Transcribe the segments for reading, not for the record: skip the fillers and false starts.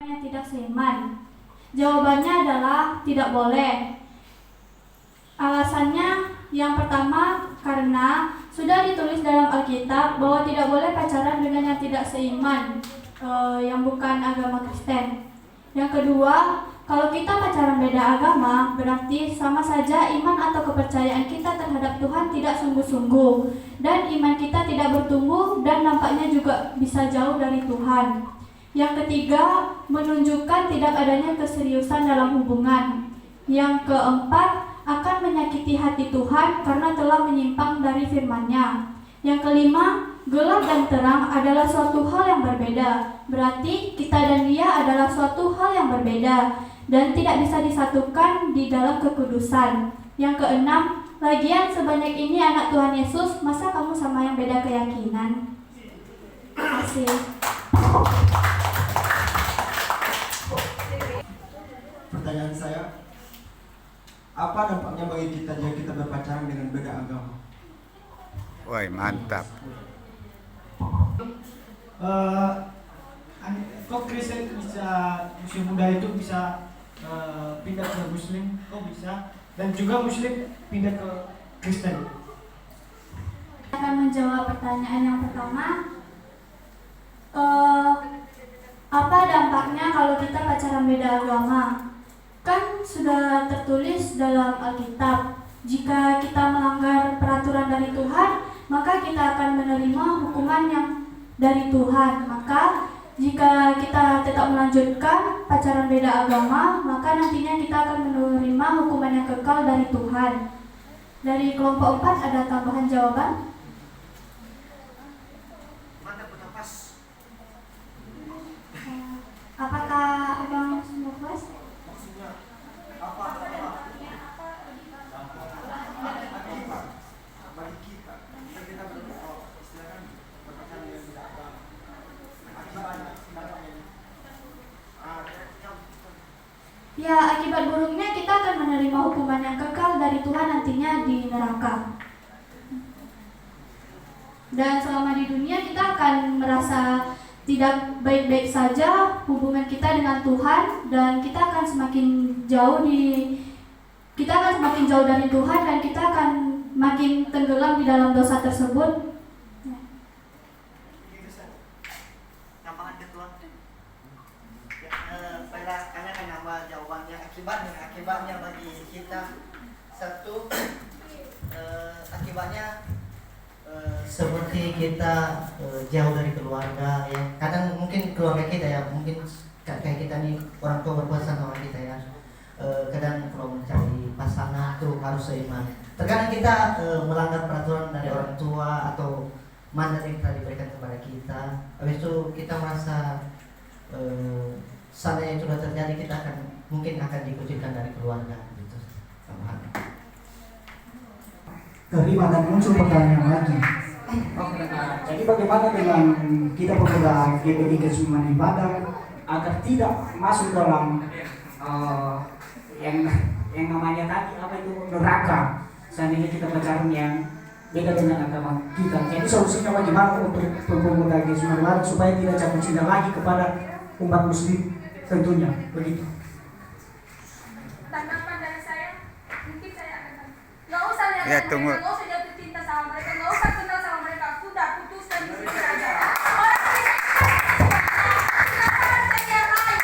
yang tidak seiman? Jawabannya adalah tidak boleh. Alasannya yang pertama karena sudah ditulis dalam Alkitab bahwa tidak boleh pacaran dengan yang tidak seiman, yang bukan agama Kristen. Yang kedua, kalau kita pacaran beda agama, berarti sama saja iman atau kepercayaan kita terhadap Tuhan tidak sungguh-sungguh, dan iman kita tidak bertumbuh dan nampaknya juga bisa jauh dari Tuhan. Yang ketiga, menunjukkan tidak adanya keseriusan dalam hubungan. Yang keempat, akan menyakiti hati Tuhan karena telah menyimpang dari firman-Nya. Yang kelima, gelap dan terang adalah suatu hal yang berbeda. Berarti kita dan dia adalah suatu hal yang berbeda dan tidak bisa disatukan di dalam kekudusan. Yang keenam, lagian sebanyak ini anak Tuhan Yesus, masa kamu sama yang beda keyakinan? Terima kasih. Pertanyaan saya, apa dampaknya bagi kita jika kita berpacaran dengan beda agama? Woi, mantap. Kok Kristen bisa, Muslim muda itu bisa pindah ke Muslim? Kok bisa? Dan juga Muslim pindah ke Kristen? Akan menjawab pertanyaan yang pertama. Apa dampaknya kalau kita pacaran beda agama? Kan sudah tertulis dalam Alkitab, jika kita melanggar peraturan dari Tuhan, maka kita akan menerima hukuman yang dari Tuhan. Maka jika kita tetap melanjutkan pacaran beda agama, maka nantinya kita akan menerima hukuman yang kekal dari Tuhan. Dari kelompok 4 ada tambahan jawaban? Apakah abang semua puas? Ya, akibat buruknya kita akan menerima hukuman yang kekal dari Tuhan nantinya di neraka. Dan selama di dunia kita akan merasa tidak baik-baik saja hubungan kita dengan Tuhan, dan kita akan semakin jauh dari Tuhan, dan kita akan makin tenggelam di dalam dosa tersebut. Kami akan nambah jawabannya. Akibatnya bagi kita satu, akibatnya seperti kita jauh dari keluarga ya. Kadang mungkin keluarga kita ya, mungkin kayak kita nih, orang tua berpesan sama kita ya, kadang kalau mencari pasangan tuh harus seiman. Terkadang kita melanggar peraturan dari orang tua atau mandat yang telah diberikan kepada kita. Habis itu kita merasa seandainya itu sudah terjadi, kita mungkin akan dikucilkan dari keluarga gitu. Terima, dan muncul pertanyaan lagi. Jadi bagaimana dengan kita pemuda GPI Kesuman Ibadah agar tidak masuk dalam yang namanya tadi apa itu neraka, seandainya kita pacaran yang beda dengan agama kita. Jadi solusinya bagaimana untuk pemuda Kesuman Ibadah supaya tidak jatuh cinta lagi kepada umat Muslim tentunya begitu. Tanggapan dari saya, mungkin saya akan nggak usah lihat Ya, mereka, tunggu. nggak usah jatuh cinta sama mereka, nggak usah kenal sama mereka, sudah putuskan di sini saja. Orang tidak yang lain.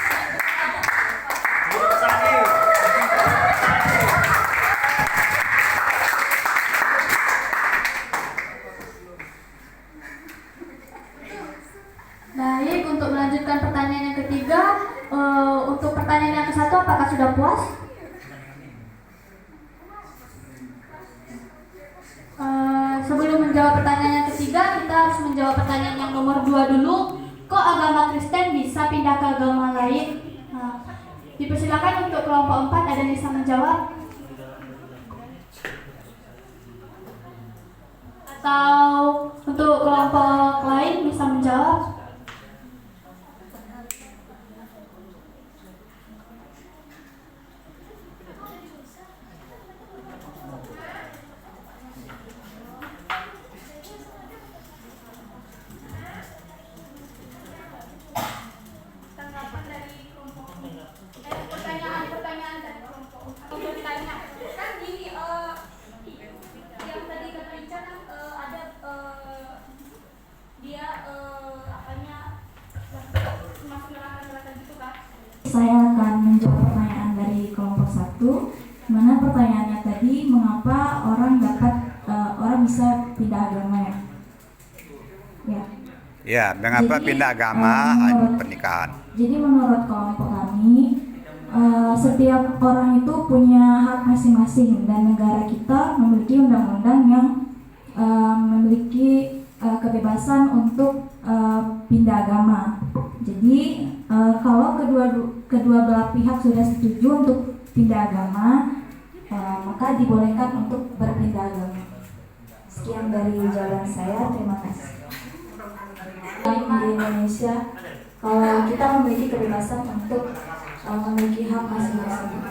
Baik, untuk melanjutkan pertanyaan yang ketiga, untuk pertanyaan yang ke-1 apakah sudah puas? Sebelum menjawab pertanyaan yang ketiga, kita harus menjawab pertanyaan yang nomor 2 dulu. Kok agama Kristen bisa pindah ke agama lain? Dipersilakan untuk kelompok 4, ada yang bisa menjawab? Atau untuk kelompok lain bisa menjawab? Tanggapan dari saya akan menjawab pertanyaan dari kelompok 1. Mana pertanyaannya tadi, mengapa orang bisa pindah agama ya? Ya. Ya, mengapa Jadi, pindah agama menurut- pernikahan? Jadi menurut kelompok kami, setiap orang itu punya hak masing-masing dan negara kita memiliki undang-undang yang memiliki kebebasan untuk pindah agama. Jadi kalau kedua belah pihak sudah setuju untuk pindah agama, maka dibolehkan untuk berpindah agama. Sekian dari jawaban saya, terima kasih. Di Indonesia, kalau kita memiliki kebebasan untuk memiliki hak masing-masing.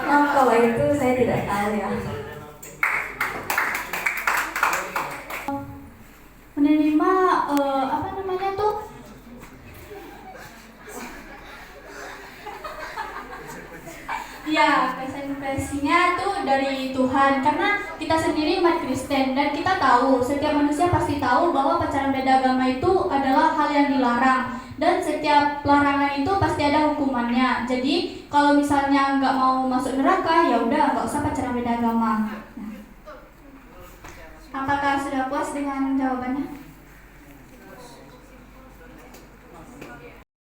Kalau itu saya tidak tahu ya. Menerima apa namanya tuh? Ya, konsekuensinya tuh dari Tuhan, karena kita sendiri umat Kristen dan kita tahu, setiap manusia pasti tahu bahwa pacaran beda agama itu adalah hal yang dilarang dan setiap larangan itu pasti ada hukumannya. Jadi kalau misalnya nggak mau masuk neraka, ya udah nggak usah pacaran beda agama. Nah, apakah sudah puas dengan jawabannya?